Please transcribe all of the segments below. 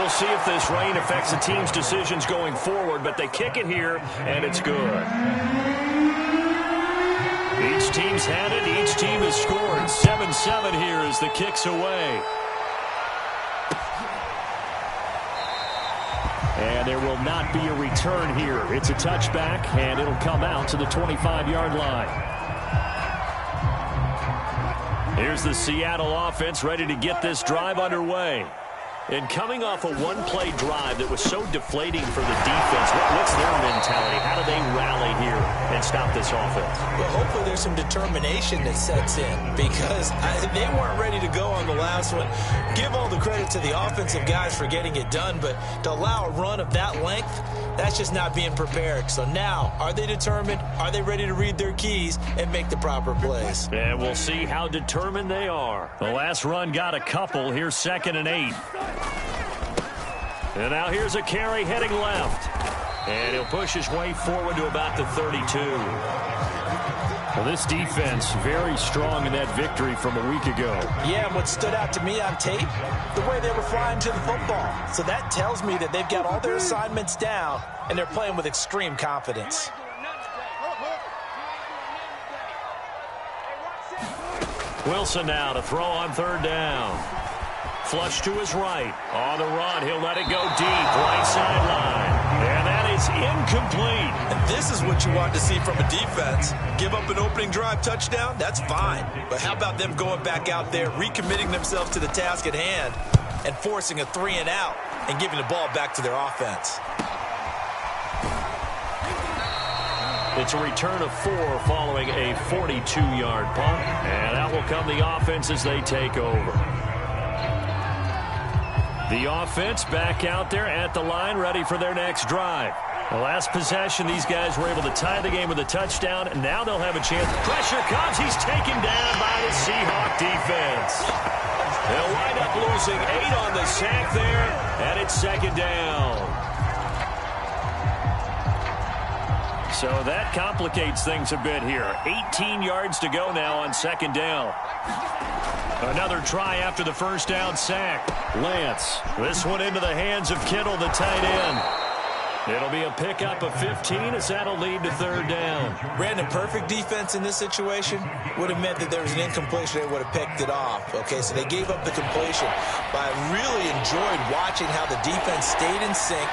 We'll see if this rain affects the team's decisions going forward, but they kick it here, and it's good. Each team's had it. Each team has scored. 7-7 here as the kick's away. And there will not be a return here. It's a touchback, and it'll come out to the 25-yard line. Here's the Seattle offense ready to get this drive underway. And coming off a one-play drive that was so deflating for the defense, what's their mentality? How do they rally here and stop this offense? Well, hopefully there's some determination that sets in because they weren't ready to go on the last one. Give all the credit to the offensive guys for getting it done, but to allow a run of that length, that's just not being prepared. So now, are they determined? Are they ready to read their keys and make the proper plays? And we'll see how determined they are. The last run got a couple. Here's 2nd and 8. And now here's a carry heading left. And he'll push his way forward to about the 32. Well, this defense very strong in that victory from a week ago. Yeah, and what stood out to me on tape, the way they were flying to the football. So that tells me that they've got all their assignments down, and they're playing with extreme confidence. Wilson now to throw on 3rd down. Flush to his right. On the run, he'll let it go deep. Right sideline. And that is incomplete. And this is what you want to see from a defense. Give up an opening drive touchdown, that's fine. But how about them going back out there, recommitting themselves to the task at hand, and forcing a 3-and-out and giving the ball back to their offense. It's a return of 4 following a 42-yard punt. And out will come the offense as they take over. The offense back out there at the line, ready for their next drive. The last possession, these guys were able to tie the game with a touchdown, and now they'll have a chance. Pressure comes. He's taken down by the Seahawk defense. They'll wind up losing 8 on the sack there, and it's 2nd down. So that complicates things a bit here. 18 yards to go now on 2nd down. Another try after the 1st down sack. Lance, this one into the hands of Kittle, the tight end. It'll be a pickup of 15 as that'll lead to 3rd down. Brandon, perfect defense in this situation would have meant that there was an incompletion. They would have picked it off. Okay, so they gave up the completion. But I really enjoyed watching how the defense stayed in sync,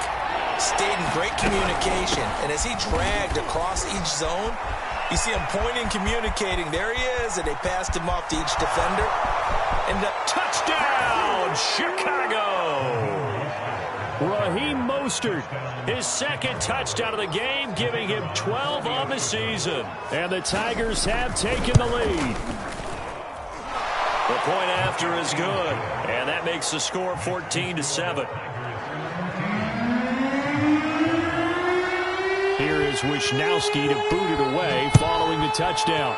stayed in great communication. And as he dragged across each zone, you see him pointing, communicating. There he is, and they passed him off to each defender. And the touchdown, Chicago! Raheem Mostert, his 2nd touchdown of the game, giving him 12 on the season. And the Tigers have taken the lead. The point after is good, and that makes the score 14-7. Here is Wisnowski to boot it away following the touchdown.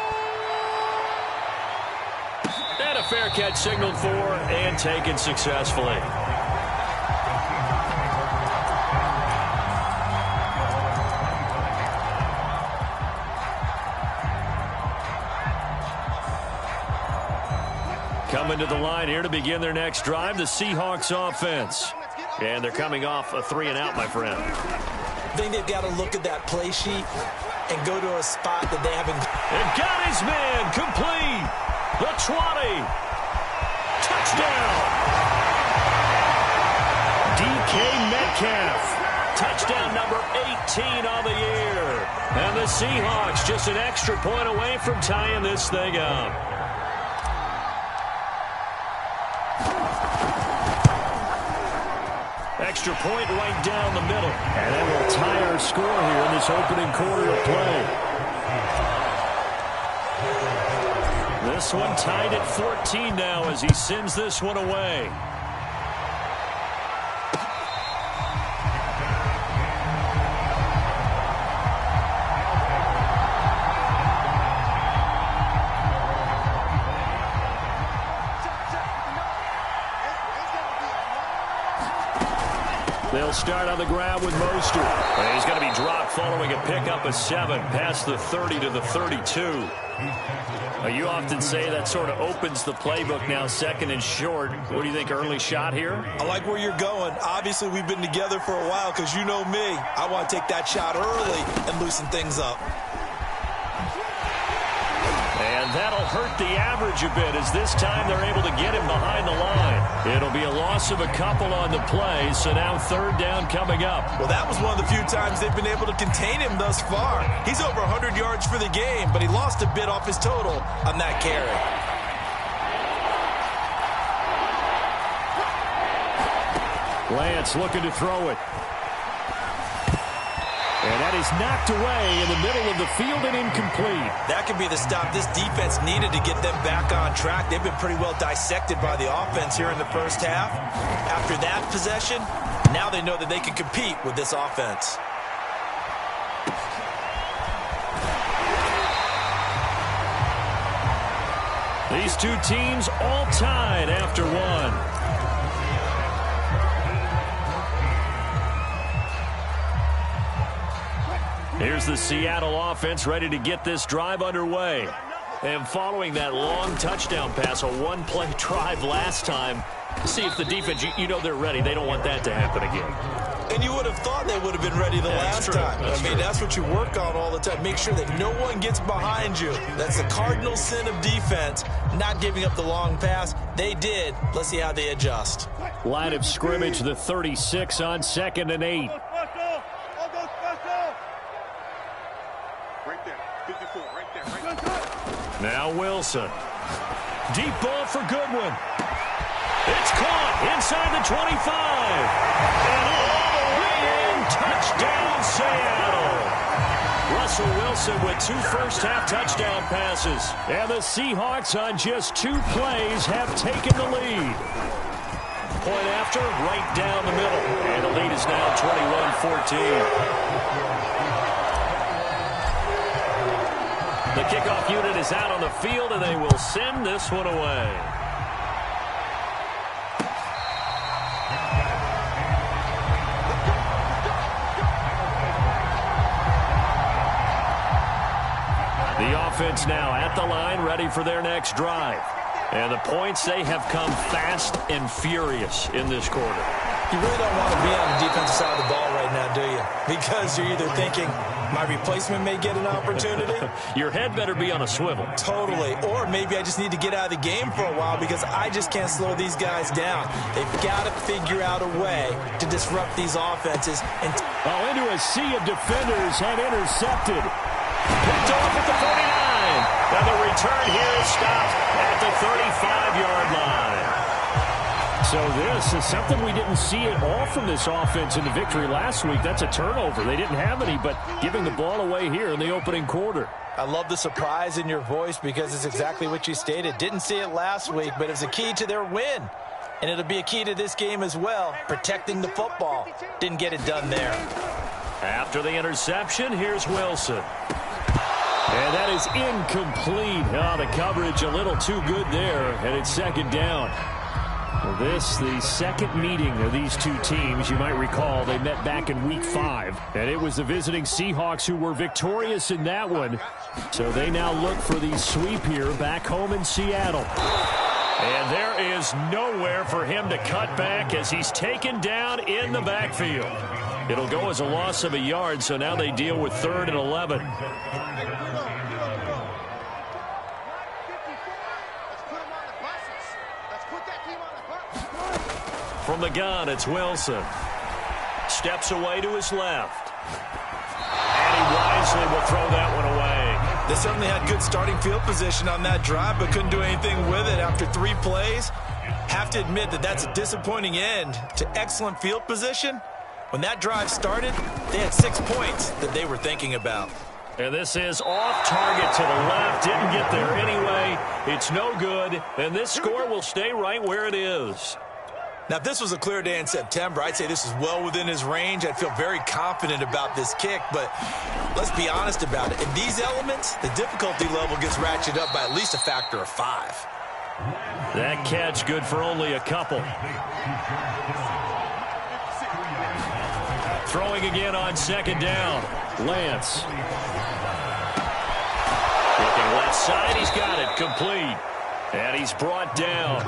And a fair catch signaled for and taken successfully. Coming to the line here to begin their next drive, the Seahawks offense. And they're coming off a 3-and-out, my friend. I think they've got to look at that play sheet and go to a spot that they haven't. And got his man complete. The 20. Touchdown. DK Metcalf. Touchdown number 18 on the year. And the Seahawks just an extra point away from tying this thing up. Extra point right down the middle. And that will tie our score here in this opening quarter of play. This one tied at 14 now as he sends this one away. They'll start on the ground with Mostert. And he's going to be dropped following a pickup of 7 past the 30 to the 32. You often say that sort of opens the playbook now, 2nd and short. What do you think, early shot here? I like where you're going. Obviously, we've been together for a while because you know me. I want to take that shot early and loosen things up. And that'll hurt the average a bit as this time they're able to get him behind the line. It'll be a loss of a couple on the play, so now 3rd down coming up. Well, that was one of the few times they've been able to contain him thus far. He's over 100 yards for the game, but he lost a bit off his total on that carry. Lance looking to throw it. And that is knocked away in the middle of the field and incomplete. That could be the stop this defense needed to get them back on track. They've been pretty well dissected by the offense here in the first half. After that possession, now they know that they can compete with this offense. These two teams all tied after one. Here's the Seattle offense ready to get this drive underway. And following that long touchdown pass, a one-play drive last time, see if the defense, you know they're ready. They don't want that to happen again. And you would have thought they would have been ready the last time. That's what you work on all the time. Make sure that no one gets behind you. That's the cardinal sin of defense, not giving up the long pass. They did. Let's see how they adjust. Line of scrimmage, the 36 on 2nd and 8. Now Wilson. Deep ball for Goodwin. It's caught inside the 25. And all the way in. Touchdown, Seattle. Russell Wilson with 2 first-half touchdown passes. And the Seahawks on just 2 plays have taken the lead. Point after, right down the middle. And the lead is now 21-14. The kickoff unit is out on the field, and they will send this one away. The offense now at the line, ready for their next drive. And the points, they have come fast and furious in this quarter. You really don't want to be on the defensive side of the ball right now, do you? Because you're either thinking, my replacement may get an opportunity. Your head better be on a swivel. Totally. Or maybe I just need to get out of the game for a while because I just can't slow these guys down. They've got to figure out a way to disrupt these offenses. And into a sea of defenders and intercepted. Picked off at the 49. Now the return here is stopped at the 35-yard line. So this is something we didn't see at all from this offense in the victory last week. That's a turnover. They didn't have any, but giving the ball away here in the opening quarter. I love the surprise in your voice because it's exactly what you stated. Didn't see it last week, but it's a key to their win. And it'll be a key to this game as well, protecting the football. Didn't get it done there. After the interception, here's Wilson. And that is incomplete. The coverage a little too good there, and it's 2nd down. Well, the second meeting of these two teams. You might recall they met back in Week 5, and it was the visiting Seahawks who were victorious in that one. So they now look for the sweep here back home in Seattle. And there is nowhere for him to cut back as he's taken down in the backfield. It'll go as a loss of a yard, so now they deal with 3rd and 11. From the gun, it's Wilson. Steps away to his left. And he wisely will throw that one away. They certainly had good starting field position on that drive, but couldn't do anything with it after 3 plays. Have to admit that that's a disappointing end to excellent field position. When that drive started, they had 6 points that they were thinking about. And this is off target to the left. Didn't get there anyway. It's no good. And this score will stay right where it is. Now, if this was a clear day in September, I'd say this is well within his range. I'd feel very confident about this kick, but let's be honest about it. In these elements, the difficulty level gets ratcheted up by at least a factor of 5. That catch good for only a couple. Throwing again on second down. Lance. Looking left side. He's got it. Complete. And he's brought down.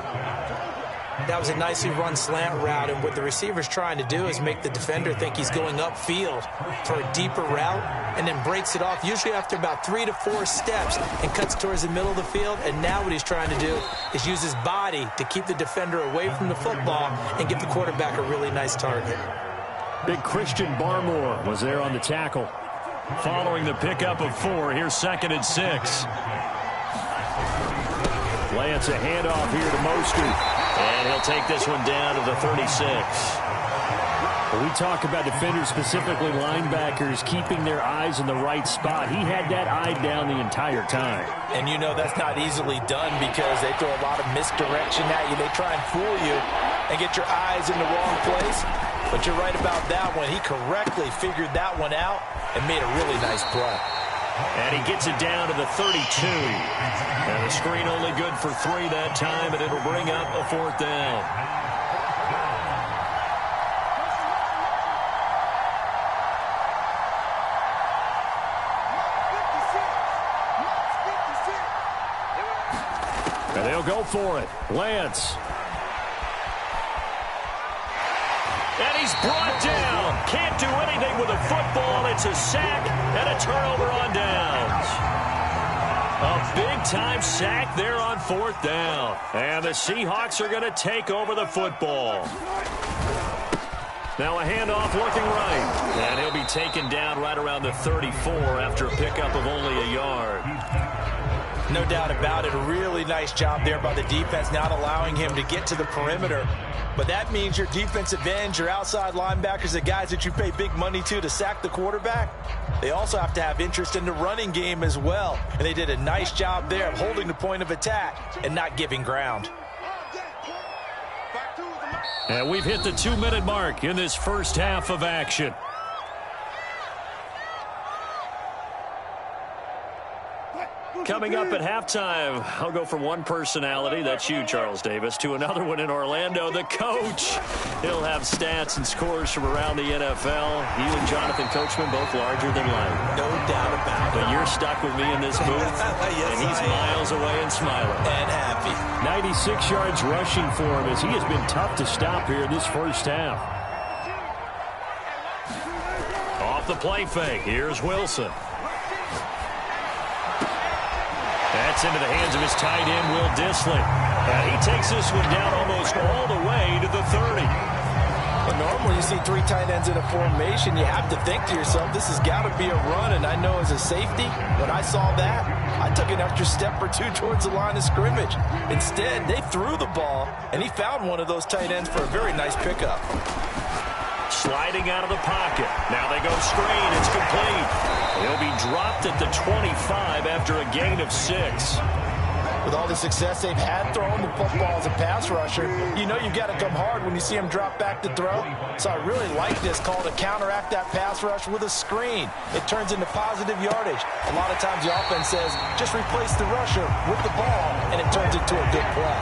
That was a nicely run slant route, and what the receiver's trying to do is make the defender think he's going upfield for a deeper route, and then breaks it off, usually after about 3 to 4 steps, and cuts towards the middle of the field. And now what he's trying to do is use his body to keep the defender away from the football and give the quarterback a really nice target. Big Christian Barmore was there on the tackle. Following the pickup of 4, here's 2nd and 6. Lance, a handoff here to Mostert. And he'll take this one down to the 36. When we talk about defenders, specifically linebackers, keeping their eyes in the right spot, he had that eye down the entire time. And you know that's not easily done because they throw a lot of misdirection at you. They try and fool you and get your eyes in the wrong place. But you're right about that one. He correctly figured that one out and made a really nice play. And he gets it down to the 32. And the screen only good for 3 that time, and it'll bring up a 4th down. And they'll go for it. Lance. And he's brought down. Can't do anything with a football. It's a sack and a turnover on downs. A big-time sack there on 4th down. And the Seahawks are going to take over the football. Now a handoff looking right. And he'll be taken down right around the 34 after a pickup of only a yard. No doubt about it. A really nice job there by the defense, not allowing him to get to the perimeter. But that means your defensive ends, your outside linebackers, the guys that you pay big money to sack the quarterback, they also have to have interest in the running game as well. And they did a nice job there of holding the point of attack and not giving ground. And we've hit the 2-minute mark in this first half of action. Coming up at halftime, I'll go from one personality, that's you, Charles Davis, to another one in Orlando, the coach. He'll have stats and scores from around the NFL. You and Jonathan Coachman, both larger than life. No doubt about it. But you're stuck with me in this booth, yes, and he's miles away and smiling. And happy. 96 yards rushing for him as he has been tough to stop here in this first half. Off the play fake, here's Wilson. That's into the hands of his tight end, Will Dissly. And he takes this one down almost all the way to the 30. But normally you see 3 tight ends in a formation, you have to think to yourself, this has got to be a run. And I know as a safety, when I saw that, I took an extra step or 2 towards the line of scrimmage. Instead, they threw the ball, and he found one of those tight ends for a very nice pickup. Sliding out of the pocket. Now they go screen. It's complete. He'll be dropped at the 25 after a gain of 6. With all the success they've had throwing the football as a pass rusher, you know you've got to come hard when you see him drop back to throw. So I really like this call to counteract that pass rush with a screen. It turns into positive yardage. A lot of times the offense says, just replace the rusher with the ball, and it turns into a good play.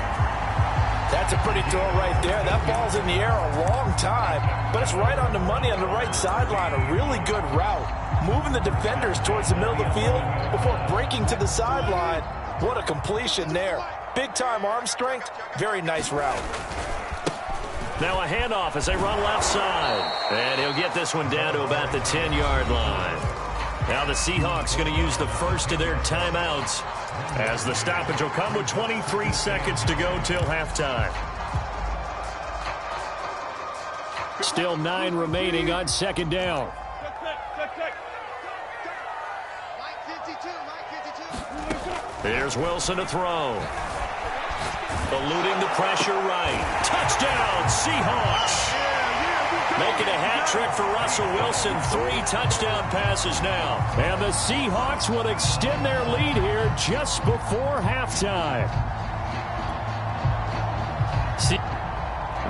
That's a pretty throw right there. That ball's in the air a long time, but it's right on the money on the right sideline. A really good route. Moving the defenders towards the middle of the field before breaking to the sideline. What a completion there. Big-time arm strength. Very nice route. Now a handoff as they run left side. And he'll get this one down to about the 10-yard line. Now the Seahawks going to use the first of their timeouts as the stoppage will come with 23 seconds to go till halftime. Still 9 remaining on second down. Here's Wilson to throw. Eluding the pressure right. Touchdown, Seahawks. Making a hat trick for Russell Wilson. 3 touchdown passes now. And the Seahawks will extend their lead here just before halftime.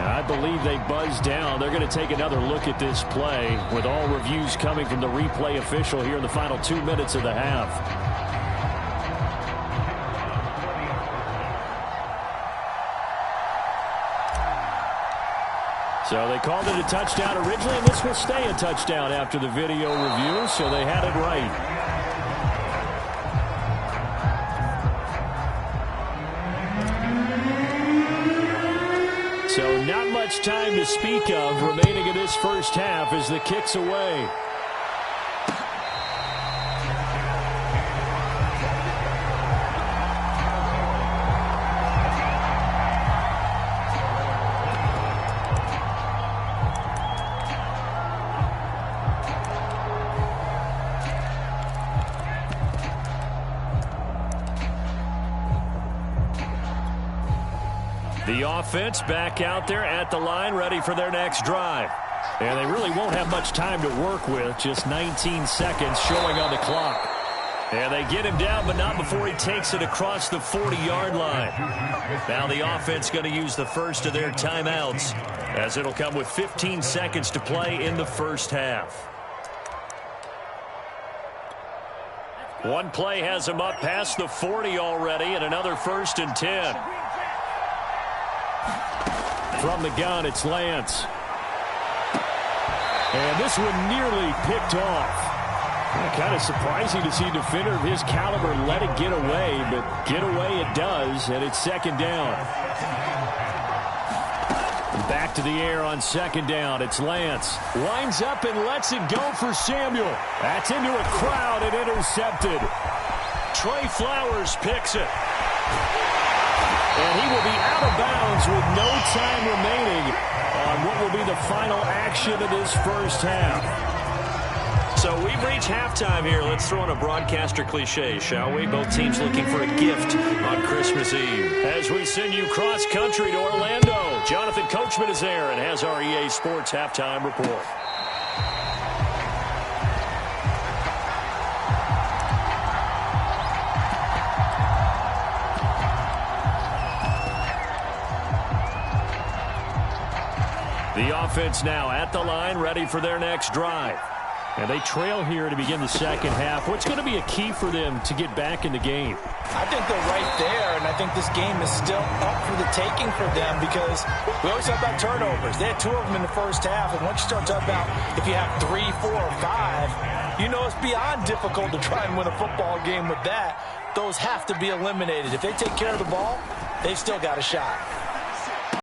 I believe they buzzed down. They're going to take another look at this play with all reviews coming from the replay official here in the final 2 minutes of the half. So they called it a touchdown originally, and this will stay a touchdown after the video review, so they had it right. So not much time to speak of remaining in this first half as the kick's away. The offense back out there at the line, ready for their next drive. And they really won't have much time to work with, just 19 seconds showing on the clock. And they get him down, but not before he takes it across the 40-yard line. Now the offense going to use the first of their timeouts, as it'll come with 15 seconds to play in the first half. One play has him up past the 40 already, and another 1st and 10. From the gun, it's Lance. And this one nearly picked off. Kind of surprising to see a defender of his caliber let it get away, but get away it does, and it's 2nd down. Back to the air on 2nd down. It's Lance. Lines up and lets it go for Samuel. That's into a crowd and intercepted. Trey Flowers picks it. And he will be out of bounds with no time remaining on what will be the final action of this first half. So we've reached halftime here. Let's throw in a broadcaster cliche, shall we? Both teams looking for a gift on Christmas Eve. As we send you cross-country to Orlando, Jonathan Coachman is there and has our EA Sports halftime report. The offense now at the line, ready for their next drive. And they trail here to begin the second half. What's going to be a key for them to get back in the game? I think they're right there, and I think this game is still up for the taking for them because we always talk about turnovers. They had 2 of them in the first half, and once you start talking about if you have 3, 4, or 5, you know it's beyond difficult to try and win a football game with that. Those have to be eliminated. If they take care of the ball, they've still got a shot.